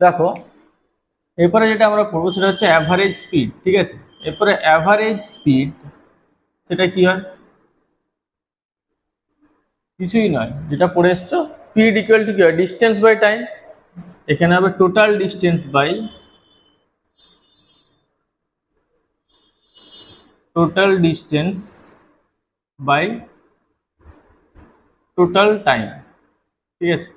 দেখো এরপরে যেটা আমরা পড়বো সেটা হচ্ছে অ্যাভারেজ স্পিড, ঠিক আছে। এরপরে অ্যাভারেজ স্পিড সেটা কি হয়, কিছুই নয়, যেটা পড়ে এসছো স্পিড ইকুয়াল টু কি হয়, ডিস্টেন্স বাই টাইম। এখানে হবে total distance by total distance by total time, ঠিক আছে।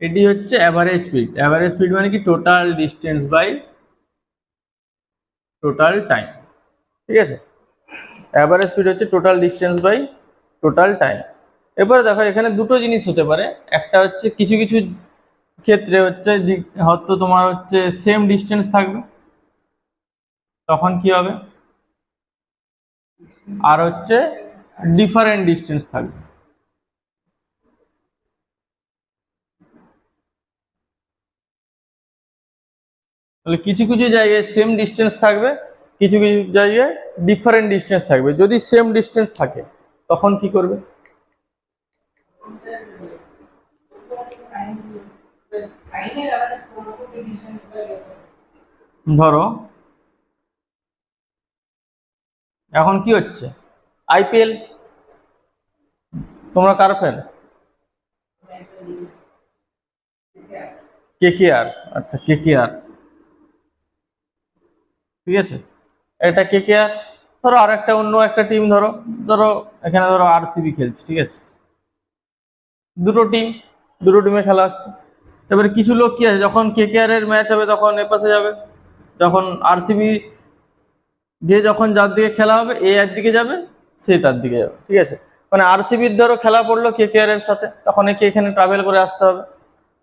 এটি হচ্ছে অ্যাভারেজ স্পিড। অ্যাভারেজ স্পিড মানে কি, total distance by total time, ঠিক আছে। অ্যাভারেজ স্পিড হচ্ছে total distance by total time. এবারে দেখো এখানে দুটো জিনিস হতে পারে। একটা হচ্ছে কিছু কিছু ক্ষেত্রে হচ্ছে হয়তো তোমার হচ্ছে সেম ডিস্টেন্স থাকবে, তখন কি হবে, আর হচ্ছে ডিফারেন্ট ডিস্টেন্স থাকবে। তাহলে কিছু কিছু জায়গায় সেম ডিস্টেন্স থাকবে, কিছু কিছু জায়গায় ডিফারেন্ট ডিস্টেন্স থাকবে। যদি সেম ডিস্টেন্স থাকে তখন কি করবে, ধরো এখন কি হচ্ছে, আইপিএল, তোমরা কার ফ্যান? কেকেআর। আচ্ছা কেকেআর, ঠিক আছে, এটা কেকেআর। ধরো আর একটা অন্য একটা টিম, ধরো ধরো এখানে ধরো আরসিবি খেলছে, ঠিক আছে। দুটো টিম, দুটো টিমে খেলা হচ্ছে। এবারে কিছু লোক কি আছে, যখন কেকেআর এর ম্যাচ হবে তখন এপাশে যাবে, যখন আরসিবি যে যখন যার দিকে খেলা হবে এ একদিকে যাবে, সে তার দিকে যাবে, ঠিক আছে। মানে আরসিবির ধরো খেলা পড়লো কেকেআর এর সাথে, তখন একে এখানে ট্রাভেল করে আসতে হবে।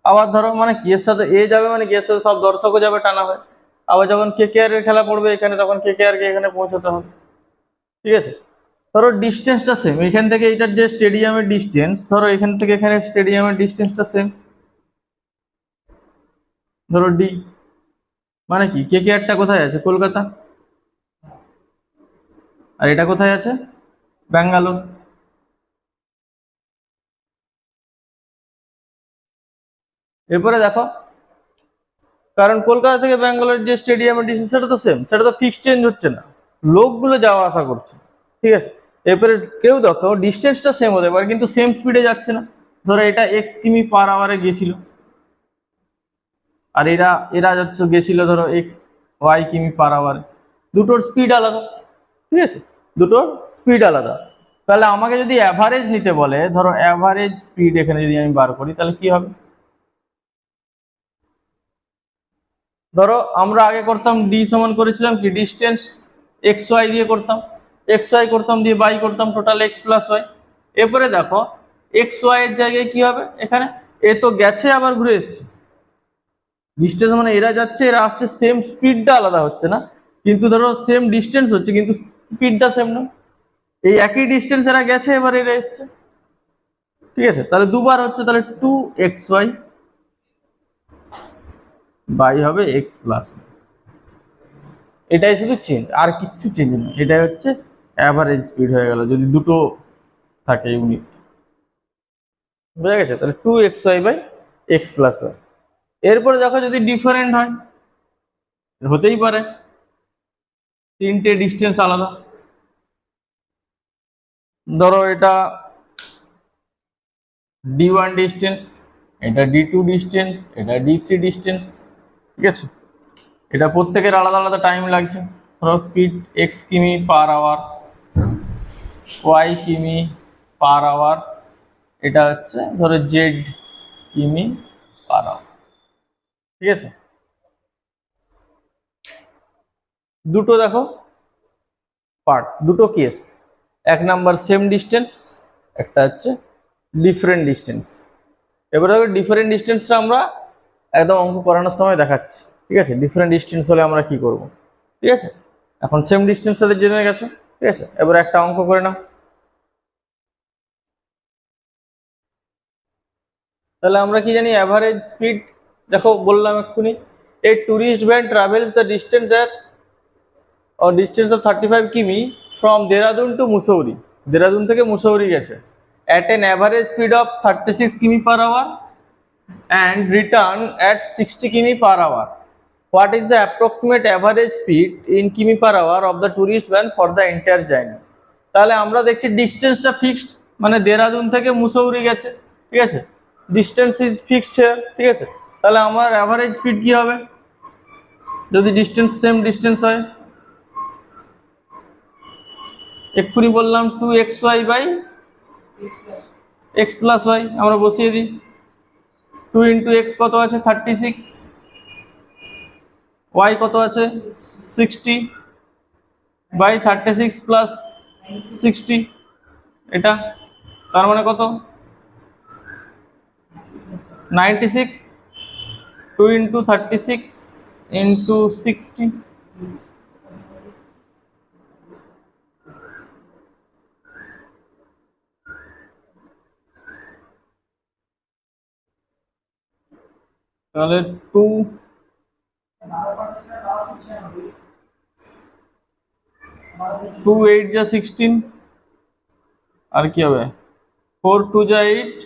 আবার ধরো মানে কি এর সাথে এ যাবে, মানে কি এর সাথে সব দর্শকও যাবে টানা হয়। আবার যখন কেকেআর এর খেলা পড়বে এখানে, তখন কেকেআর কে এখানে পৌঁছাতে হবে, ঠিক আছে। ধরো ডিস্টেন্সটা সেম, এখান থেকে এটার যে স্টেডিয়ামের ডিস্টেন্স, ধরো এখান থেকে এখানে স্টেডিয়ামের ডিস্টেন্সটা সেম, ধরো ডি। মানে কি কেকেআরটা কোথায় আছে, কলকাতা, আর এটা কোথায় আছে, ব্যাঙ্গালোর। এরপরে দেখো, কারণ কলকাতা থেকে ব্যাঙ্গালোর যে স্টেডিয়ামের ডিস্টেন্স সেটা তো সেম, সেটা তো ফিক্স চেঞ্জ হচ্ছে না, লোকগুলো যাওয়া আসা করছে, ঠিক আছে। এরপরে কেউ দেখো ডিস্টেন্সটা সেম হতে পারে কিন্তু সেম স্পিডে যাচ্ছে না। ধরো এটা এক্স কিমি পার আওয়ারে গেছিল, আর এরা এরা যাচ্ছে গেছিল ধরো এক্স ওয়াই কিমি পার আওয়ারে। দুটোর স্পিড আলাদা, ঠিক আছে, দুটোর স্পিড আলাদা। তাহলে আমাকে যদি অ্যাভারেজ নিতে বলে, ধরো অ্যাভারেজ স্পিড এখানে যদি আমি বার করি তাহলে কি হবে, ধরো আমরা আগে করতাম ডি সমান করেছিলাম কি, ডিস্টেন্স এক্স ওয়াই দিয়ে করতাম, এক্স ওয়াই করতাম দিয়ে বাই করতাম, টোটাল এক্স প্লাস ওয়াই। এরপরে দেখো এক্স ওয়াই এর জায়গায় কি হবে, এখানে এ তো গেছে আবার ঘুরে এসছে, ডিস্টেন্স মানে এরা যাচ্ছে এরা আসছে, সেম স্পিডটা আলাদা হচ্ছে না, কিন্তু ধরো সেম ডিস্টেন্স হচ্ছে কিন্তু স্পিডটা সেম না। এই একই ডিস্টেন্স এরা গেছে, এবার এরা এসছে, ঠিক আছে। তাহলে দুবার হচ্ছে, তাহলে টু এক্স ওয়াই বাই হবে এক্স প্লাস। এটাই শুধু চেঞ্জ, আর কিচ্ছু চেঞ্জ নেই। এটাই হচ্ছে অ্যাভারেজ স্পিড হয়ে গেল যদি দুটো থাকে ইউনিট, বুঝা গেছে। তাহলে two x y by x plus y. এরপরে দেখো যদি ডিফারেন্ট হয়, হতেই পারে, তিনটে ডিস্টেন্স আলাদা। ধরো এটা ডি ওয়ান ডিস্টেন্স, এটা ডি টু ডিস্টেন্স, এটা ডি থ্রি ডিস্টেন্স, ঠিক আছে। এটা প্রত্যেকের আলাদা আলাদা টাইম লাগছে। ধরো স্পিড এক্স কিমি পার আওয়ার, ওয়াই কিমি পার আওয়ার, এটা হচ্ছে ধরো জেড কিমি পার আওয়ার, ঠিক আছে। দুটো দেখো পার্ট, দুটো কেস, এক নাম্বার সেম ডিস্টেন্স, একটা হচ্ছে ডিফারেন্ট ডিস্টেন্স। এবার দেখো ডিফারেন্ট ডিস্টেন্সটা আমরা একদম অঙ্ক করানোর সময় দেখাচ্ছি, ঠিক আছে। ডিফারেন্ট ডিস্টেন্স হলে আমরা কি করব, ঠিক আছে। এখন সেম ডিস্টেন্স সাথে জেনে গেছো, ঠিক আছে। এবার একটা অঙ্ক করে নাও। তাহলে আমরা কি জানি, অ্যাভারেজ স্পিড, দেখো বললাম এক্ষুনি, a tourist van travels the distance at distance of 35 km from Dehradun to Mussoorie. Dehradun থেকে মুসৌরি গেছে, at an average speed of 36 km per hour and return at 60 km per hour. What is the approximate average speed in km per hour of the tourist van for the entire journey? তাহলে আমরা দেখছি ডিস্টেন্সটা fixed, মানে দেরাদুন থেকে মুসৌরি গেছে, ঠিক আছে, distance is fixed, ঠিক আছে। তাহলে আমার অ্যাভারেজ স্পিড কি হবে যদি ডিস্টেন্স সেম ডিস্টেন্স হয়? এক্ষুনি বললাম 2xy by x plus Y, আমরা বসিয়ে দিই। 2 ইন্টু এক্স কত আছে 36, ওয়াই কত আছে 60 বাই 36 প্লাস 60, এটা তার মানে কত 96, 2 ইন্টু 36 ইন্টু 60, তাহলে 2 8 যা 16, আর কি হবে 4 2 যা 8,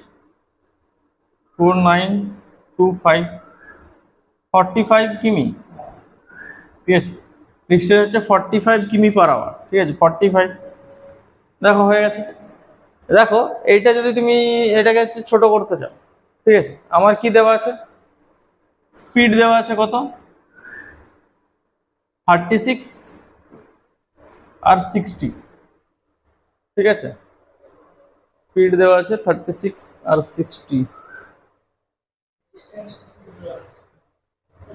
4 9 2 5, 45 কিমি, ঠিক আছে। ডিস্টেন্স হচ্ছে 45 কিমি পার আওয়ার, ঠিক আছে, 45। দেখো হয়ে গেছে। দেখো এইটা যদি তুমি এটাকে হচ্ছে ছোট করতে চাও, ঠিক আছে, আমার কি দেওয়া আছে, স্পিড দেওয়া আছে কত 36 আর 60, ঠিক আছে, স্পিড দেওয়া আছে 36 আর 60,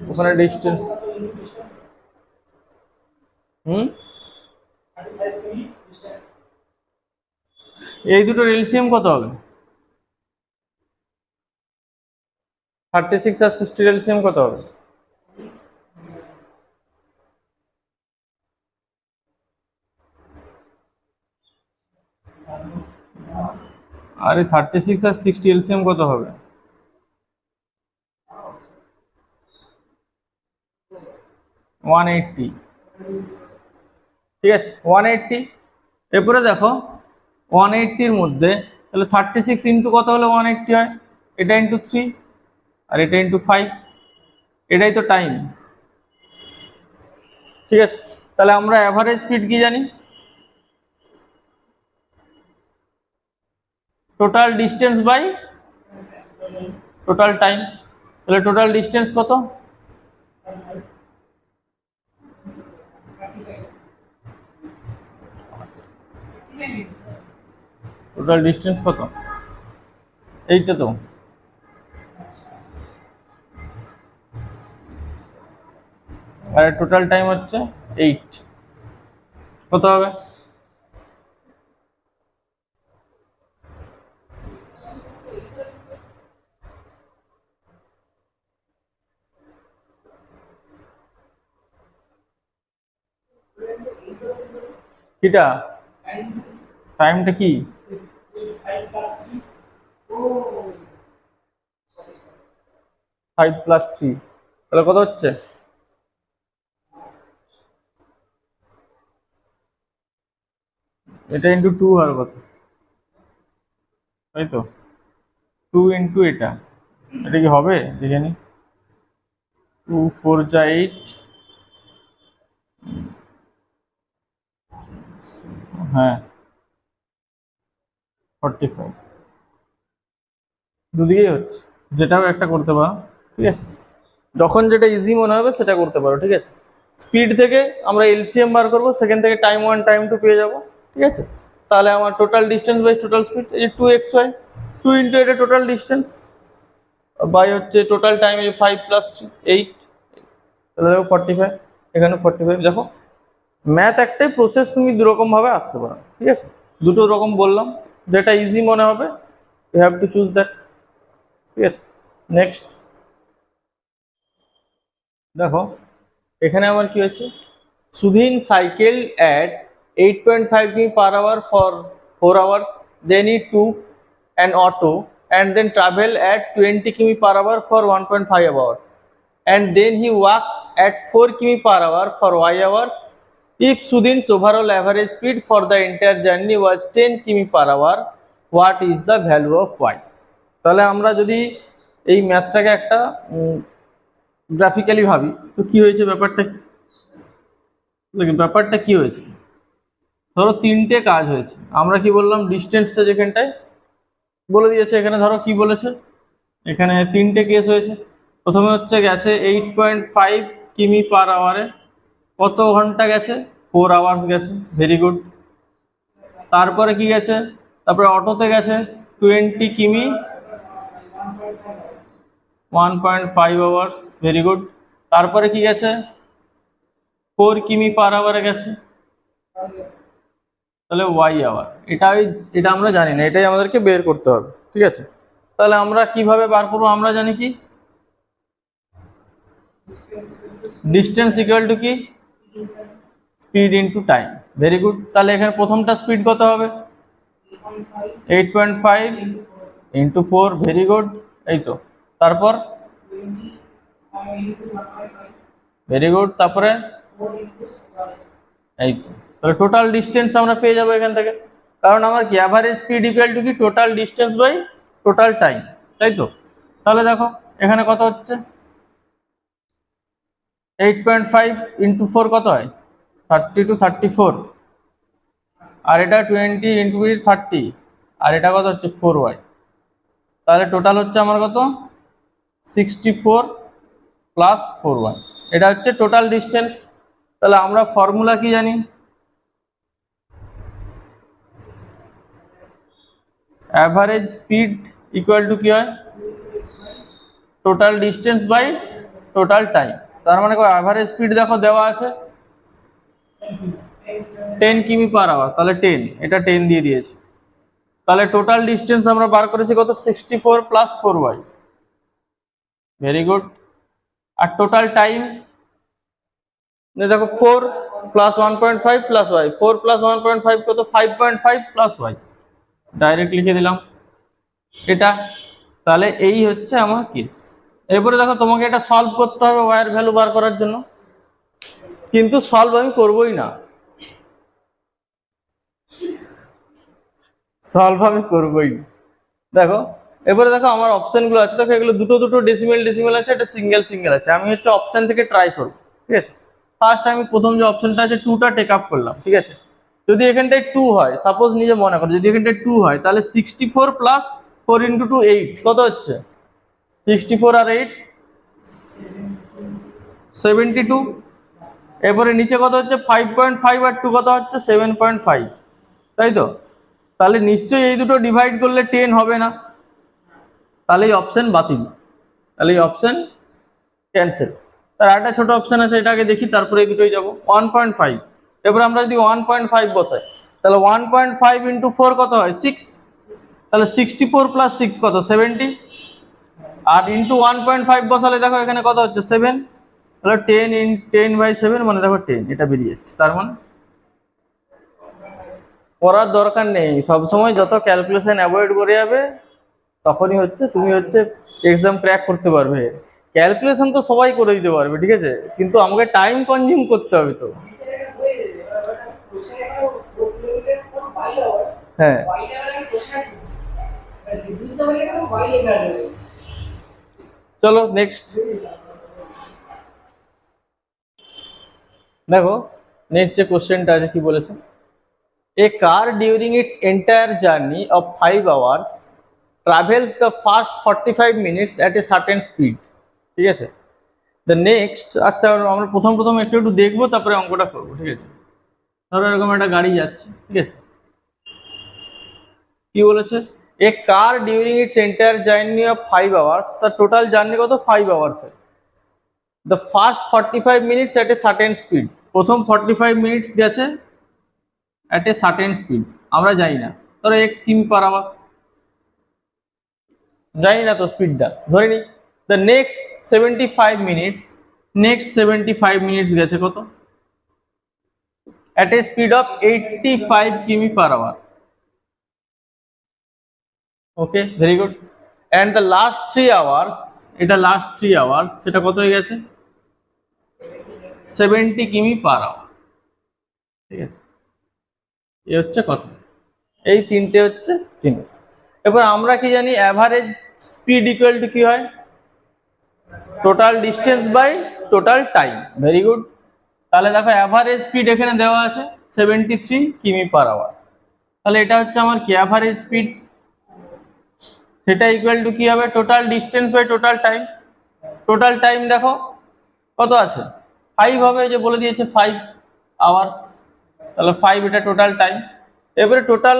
ওখানে ডিস্টেন্স এই দুটোর এলসিএম কত হবে? 36 আর 60 এলসিএম কত হবে? আরে 36 আর 60 এলসিএম কত হবে? 180, ঠিক আছে, 180। এরপরে দেখো 180 এর মধ্যে তাহলে 36 ইন্টু কত হলে 180 হয়, এটা ইন্টু 3 আর এটা ইন্টু 5, এটাই তো টাইম, ঠিক আছে। তাহলে আমরা অ্যাভারেজ স্পিড কি জানি, total distance by total time. তাহলে টোটাল ডিস্টেন্স কত, টোটাল ডিস্টেন্স কত, এইটা তো, আর টোটাল টাইম হচ্ছে 8, কত হবে? কিটা টাইমটা কি 5 প্লাস 3, তাহলে কত হচ্ছে? এটা ইন্টু 2 আর কত, তাই তো 2 ইন্টু এটা কি হবে দেখে নি, 2 4 যা 8, হ্যাঁ 45, দুদিকেই হচ্ছে, যেটাও একটা করতে পারো, ঠিক আছে, যখন যেটা ইজি মনে হবে সেটা করতে পারো, ঠিক আছে। স্পিড থেকে আমরা এলসিএম বার করবো, সেখান থেকে টাইম 1 টাইম 2 পেয়ে যাবো, ঠিক আছে। তাহলে আমার total distance by total speed এই যে 2xy, 2 ইন্টু এটা টোটাল ডিস্টেন্স বাই হচ্ছে টোটাল টাইম এই 5 প্লাস 3 8, তাহলে দেখো 45, এখানে 45। দেখো ম্যাথ একটাই, প্রসেস তুমি দুরকম ভাবে আসতে পারো, ঠিক আছে, দুটো রকম বললাম, যেটা ইজি মনে হবে you have to choose that, ঠিক আছে। নেক্সট দেখো এখানে আমার কি হয়েছে, সুধীন সাইকেল অ্যাট 8.5 কিমি per hour for 4 hours, then he took an auto and then travel at 20 কিমি per hour for 1.5 hours, and then he walked at 4 কিমি per hour for y hours. If Sudhin's overall average speed for the entire journey was 10 km per hour, what is the value of y. তাহলে আমরা যদি এই ম্যাথটাকে একটা graphically ভাবি, তো কি হয়েছে ব্যাপারটা কি, ব্যাপারটা কি হয়েছে, ধরো তিনটে কাজ হয়েছে। আমরা কি বললাম, ডিস্টেন্সটা যেখানটায় বলে দিয়েছে, এখানে ধরো কি বলেছে, এখানে তিনটে কেস হয়েছে। প্রথমে হচ্ছে গেছে 8.5 কিমি পার আওয়ারে, কত ঘন্টা গেছে, 4 আওয়ার্স গেছে, ভেরি গুড। তারপরে কি গেছে, তারপরে অটোতে গেছে 20 কিমি 1.5 আওয়ার্স, ভেরি গুড। তারপরে কি গেছে, 4 কিমি পার আওয়ারে গেছে, তাহলে ওয়াই আওয়ার। এটা আমরা জানি না, এটাই আমাদেরকে বের করতে হবে, ঠিক আছে। তাহলে আমরা কিভাবে বার করবো, আমরা জানি কি, ডিস্টেন্স ইকুয়াল টু কি, speed into time, very good. তাহলে এখানে প্রথমটা স্পিড কত হবে, 8.5 ইন্টু 4, ভেরি গুড, এই তো। তারপর ভেরি গুড, তারপরে এই তো। তাহলে টোটাল ডিস্টেন্স আমরা পেয়ে যাবো এখান থেকে, কারণ আমার কি অ্যাভারেজ স্পিড ইকুয়াল টু কি total distance by total time, তাই তো। তাহলে দেখো এখানে কত হচ্ছে, 8.5 ইন্টু 4 কত হয়, 32 34, আর এটা 20 ইন্টু 30, আর এটা কত হচ্ছে 4y। তাহলে টোটাল হচ্ছে আমার কত, 64 প্লাস 4y, এটা হচ্ছে টোটাল ডিস্টেন্স। তাহলে আমরা ফর্মুলা কি জানি, অ্যাভারেজ স্পিড ইকুয়াল টু কি হয়, total distance by total time. তার মানে অ্যাভারেজ স্পিড দেখো দেওয়া আছে 10 কিমি পার আওয়ার, তাহলে 10, এটা 10 দিয়ে দিয়েছি। তাহলে টোটাল ডিস্টেন্স আমরা বার করেছি কত, 64 প্লাস 4y, ভেরি গুড। আর টোটাল টাইম দেখো 4 প্লাস 1.5 প্লাস ওয়াই, 4 প্লাস 1.5 কত, 5.5 প্লাস ওয়াই, ডাইরেক্ট লিখে দিলাম এটা। তাহলে এই হচ্ছে আমার কেস। এরপরে দেখো তোমাকে এটা সলভ করতে হবে ওয়াইয়ের ভ্যালু বার করার জন্য, কিন্তু সলভ আমি করবোই না, সলভ আমি করবোই না। দেখো এবারে দেখো আমার অপশনগুলো আছে, দেখো এগুলো দুটো দুটো ডেসিমেল আছে, এটা সিঙ্গেল সিঙ্গেল আছে। আমি হচ্ছে অপশন থেকে ট্রাই করবো, ঠিক আছে। ফার্স্ট আমি প্রথম যে অপশনটা আছে 2টা টেক আপ করলাম, ঠিক আছে। যদি এখানটায় 2 হয়, সাপোজ নিজে মনে করো যদি এখানটায় 2 হয়, তাহলে 64 প্লাস 4 ইন্টু 2 8, কত হচ্ছে, 64 আর 8 72। এরপরে নিচে কত হচ্ছে, 5.5 আর 2 কত হচ্ছে, 7.5, তাই তো। তাহলে নিশ্চয়ই এই দুটো ডিভাইড করলে 10 হবে না, তাহলে এই অপশন বাতিল, তাহলে এই অপশন ক্যান্সেল। তার একটা ছোট অপশন আছে, এটাকে দেখি, তারপরে এই দুটোই যাবো। 1.5, এবার আমরা যদি 1.5 বসাই, তাহলে 1.5 ইন্টু 4 কত হয়, 6, তাহলে 64 প্লাস 6 কত, 70, আর ইন্টু 1.5 বসালে দেখো এখানে কত হচ্ছে, 7, তাহলে 10 বাই 7 মানে দেখো 10, এটা বেরিয়ে যাচ্ছে। তার মানে করার দরকার নেই, সবসময় যত ক্যালকুলেশন অ্যাভয়েড করে যাবে তখনই হচ্ছে তুমি হচ্ছে এক্সাম ক্র্যাক করতে পারবে। ক্যালকুলেশন তো সবাই করে দিতে পারবে, ঠিক আছে, কিন্তু আমাকে টাইম কনজিউম করতে হবে তো। হ্যাঁ, চলো নেক্সট দেখো, নেক্সট যে কোশ্চেনটা আছে কি বলেছে, a car during its entire journey of 5 hours travels the first 45 minutes at a certain speed, ঠিক আছে। দ্য নেক্সট, আচ্ছা আমরা প্রথম প্রথম একটু একটু দেখবো, তারপরে অঙ্কটা করবো, ঠিক আছে। ধরো এরকম একটা গাড়ি যাচ্ছে, ঠিক আছে, কি বলেছে, a car during its entire journey of 5 hours, তার টোটাল জার্নি কত, 5 hours. The first 45 minutes at a certain speed, প্রথম 45 মিনিটস গেছে অ্যাট এ সার্টেন স্পিড, আমরা জানি না, ধরো x কিমি পার আওয়ার, জানি না তো স্পিডটা, ধরে নি। The next 75 minutes, next 75 minutes গেছে কত, অ্যাট এ স্পিড অফ 85 কিমি per hour, okay, very good. And the last 3 hours, এটা লাস্ট 3 আওয়ার্স, সেটা কত হয়ে গেছে, 70 কিমি পার আওয়ার, ঠিক আছে। এ হচ্ছে কথা। এই তিনটে হচ্ছে জিনিস। এবার আমরা কি জানি অ্যাভারেজ স্পিড ইকুয়াল টু কি হয়, total distance by total time. Very good. তাহলে দেখো অ্যাভারেজ স্পিড এখানে দেওয়া আছে 73 কিমি পার আওয়ার। তাহলে এটা হচ্ছে আমার কি অ্যাভারেজ স্পিড, সেটা ইকুয়াল টু কি হবে, total distance by total time. Total time দেখো কত আছে 5 হবে, যে বলে দিয়েছে 5 আওয়ার্স, তাহলে 5 এটা টোটাল টাইম। এবারে টোটাল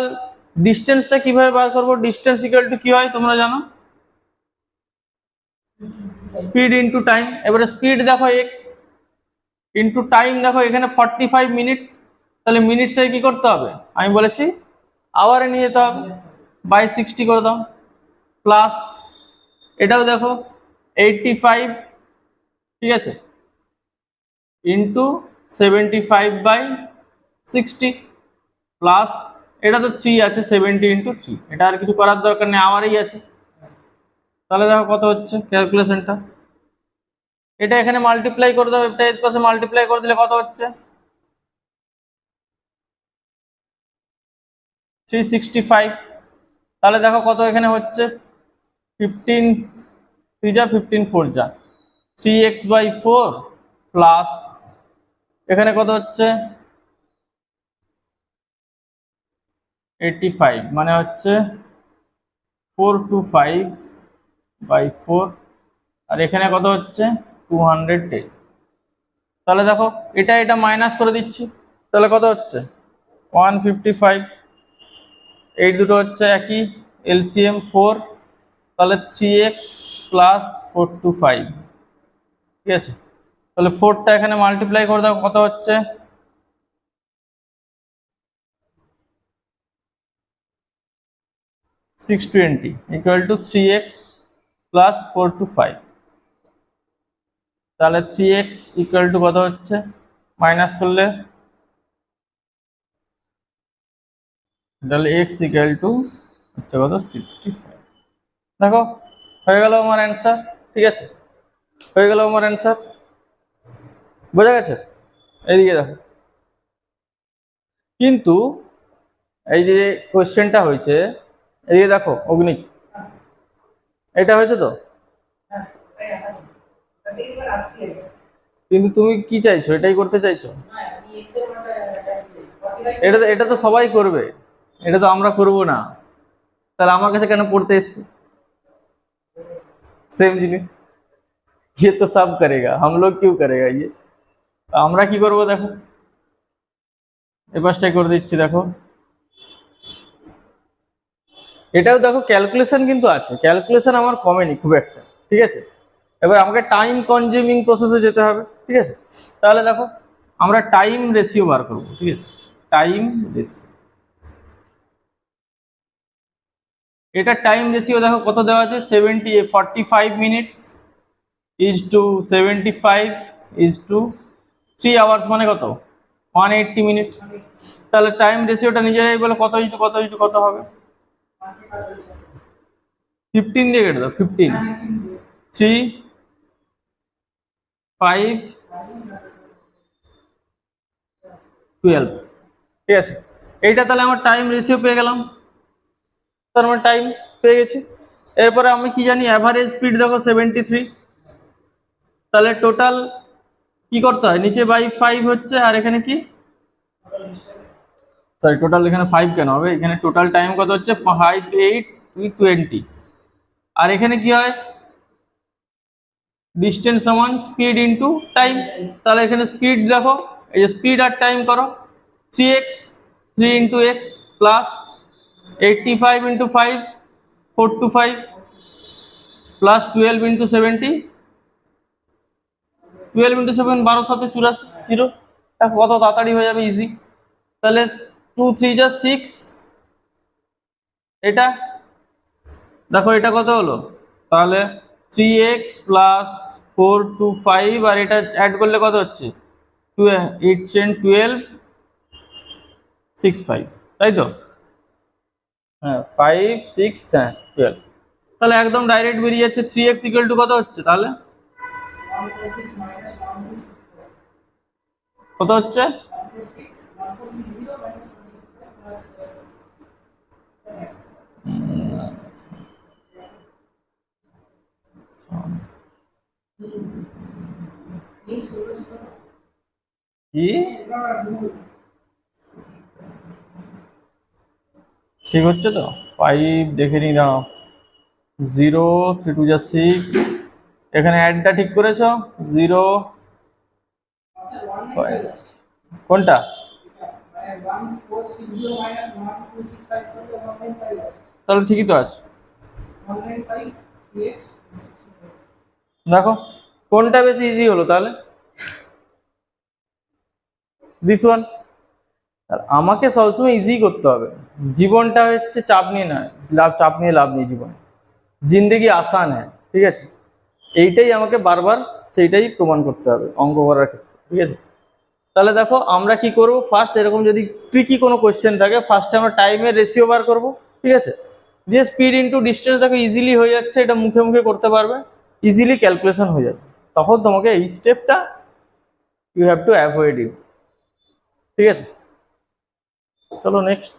ডিস্টেন্সটা কিভাবে বার করবো, ডিস্টেন্স ইকুয়াল টু কি হয় তোমরা জানো, স্পিড ইনটু টাইম। এবারে স্পিড দেখো এক্স ইনটু টাইম দেখো এখানে 45 মিনিটস, তাহলে মিনিটসে কি করতে হবে, আমি বলেছি আওয়ারে নিয়ে যেতে হবে, বাই 60 করে দাও, প্লাস এটাও দেখো 85, ঠিক আছে, ইন্টু 75/60, প্লাস এটা তো 3 আছে 70 ইন্টু 3, এটা আর কিছু করার দরকার নেই, আমারই আছে। তাহলে দেখো কত হচ্ছে ক্যালকুলেশনটা, এটা এখানে মাল্টিপ্লাই করে দাও, এটা এর পাশে মাল্টিপ্লাই করে দিলে কত হচ্ছে 365। তাহলে দেখো কত এখানে হচ্ছে 15 3 যা 15 4 যা 3x/4 প্লাস এখানে কত হচ্ছে 85, মানে হচ্ছে 425/4, আর এখানে কত হচ্ছে 210। তাহলে দেখো এটা এটা মাইনাস করে দিচ্ছি, তাহলে কত হচ্ছে 155, এই দুটো হচ্ছে একই, এলসিএম 4, তাহলে 3x প্লাস 425, ঠিক আছে। তাহলে 4টা এখানে মাল্টিপ্লাই করে দাও, কত হচ্ছে 620 ইকুয়াল টু 3x প্লাস 425। তাহলে 3x ইকুয়াল টু কত হচ্ছে, মাইনাস করলে তাহলে x ইকুয়াল টু হচ্ছে কত 65। দেখো হয়ে গেল আমার অ্যান্সার, ঠিক আছে, হয়ে গেল আমার অ্যান্সার, বোঝা গেছে। এইদিকে দেখো, কিন্তু এই যে কোশ্চেনটা হয়েছে, এইদিকে দেখো অগ্নি, এটা হয়েছে তো, কিন্তু তুমি কি চাইছো, এটাই করতে চাইছো, এটা তো সবাই করবে, এটা তো আমরা করব না, তাহলে আমার কাছে কেন পড়তে এসছো, সেম জিনিস, ये तो सब करेगा हम लोग क्यों करेगा ये, তো আমরা কি করব দেখো, এই পাশটাই করে দিচ্ছি দেখো, এটাও দেখো ক্যালকুলেশন কিন্তু আছে, ক্যালকুলেশন আমার কমেনি খুব একটা, ঠিক আছে। এবার আমাকে টাইম কনজিউমিং প্রসেসে যেতে হবে, ঠিক আছে। তাহলে দেখো আমরা টাইম রেশিও বার করবো, ঠিক আছে, টাইম রেশিও, এটা টাইম রেশিও দেখো কত দেওয়া আছে 45 minutes is to 75 is to 3 hours, মানে কত 180 মিনিট। তাহলে টাইম রেশিওটা নিজেরাই বলে কত ইজ টু কত ইজ টু কত হবে, 15 দিয়ে কেটে দাও, 15 3 5 12, ঠিক আছে। এইটা তাহলে আমার টাইম রেশিও পেয়ে গেলাম, তার মানে টাইম পেয়ে গেছি। এরপরে আমি কি জানি অ্যাভারেজ স্পিড দেখো 73, তাহলে টোটাল কি করতে হয়, নিচে বাই 5 হচ্ছে, আর এখানে কি, সরি টোটাল এখানে 5 কেন হবে, এখানে টোটাল টাইম কত হচ্ছে 5 8 20, আর এখানে কি হয় ডিস্টেন্স সমান স্পিড ইনটু টাইম। তাহলে এখানে স্পিড দেখো, এই যে স্পিড আর টাইম করো, 3x 3 into x plus 85 into 5 425 plus 12 into 70, 12 into 7 12 7 84 zero, দেখো কত তাড়াতাড়ি হয়ে যাবে, ইজি। তাহলে 2 3 যা 6, এটা দেখো এটা কত হলো, তাহলে 3x প্লাস 425, আর এটা অ্যাড করলে কত হচ্ছে 8 12 6 5, তাই তো, হ্যাঁ 5 6 হ্যাঁ 12, তাহলে একদম ডাইরেক্ট বেরিয়ে যাচ্ছে 3x ইকুয়াল টু কত হচ্ছে, তাহলে কত হচ্ছে কি ঠিক হচ্ছে তো? 5 দেখে নি দাঁড়াও। 0 3 2 6, এখানে অ্যাডটা ঠিক করেছো? 0 5, কোনটা? তাহলে ঠিকই তো আছে। দেখো কোনটা বেশি ইজি হলো তাহলে? This one. আর আমাকে সবসময় ইজি করতে হবে। জীবনটা হচ্ছে চাপ নিয়ে নয়, চাপ নিয়ে লাভ নেই জীবনে। জিন্দেগি আসান হ্যাঁ, ঠিক আছে? এইটাই আমাকে বারবার সেইটাই প্রমাণ করতে হবে অঙ্ক করার ক্ষেত্রে, ঠিক আছে? তাহলে দেখো আমরা কি করব, ফার্স্ট এরকম যদি ট্রিকি কোনো কোয়েশ্চেন থাকে, ফার্স্টে আমরা টাইমের রেশিও বার করব, ঠিক আছে? দিয়ে স্পিড ইনটু ডিস্টেন্স দেখো ইজিলি হয়ে যাচ্ছে, এটা মুখে মুখে করতে পারবে, ইজিলি ক্যালকুলেশন হয়ে যাবে। তখন তোমাকে এই স্টেপটা you have to avoid it, ঠিক আছে? চলো নেক্সট।